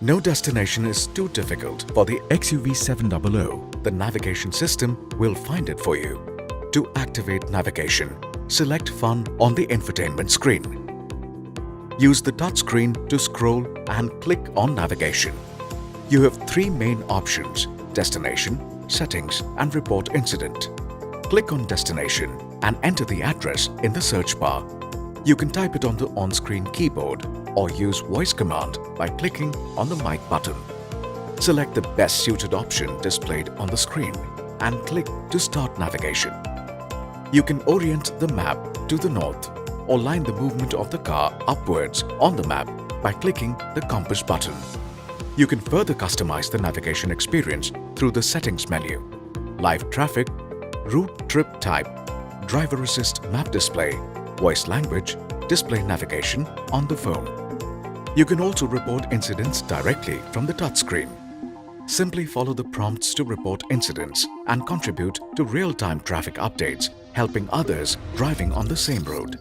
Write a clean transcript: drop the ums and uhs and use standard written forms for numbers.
No destination is too difficult for the XUV 700. The navigation system will find it for you. To activate navigation, select Fun on the infotainment screen. Use the touchscreen to scroll and click on navigation. You have three main options: destination, settings and report incident. Click on destination and enter the address in the search bar. You can type it on the on-screen keyboard or use voice command by clicking on the mic button. Select the best suited option displayed on the screen and click to start navigation. You can orient the map to the north or line the movement of the car upwards on the map by clicking the compass button. You can further customize the navigation experience through the settings menu, live traffic, route trip type, driver assist map display, voice language, display navigation on the phone. You can also report incidents directly from the touchscreen. Simply follow the prompts to report incidents and contribute to real-time traffic updates, helping others driving on the same road.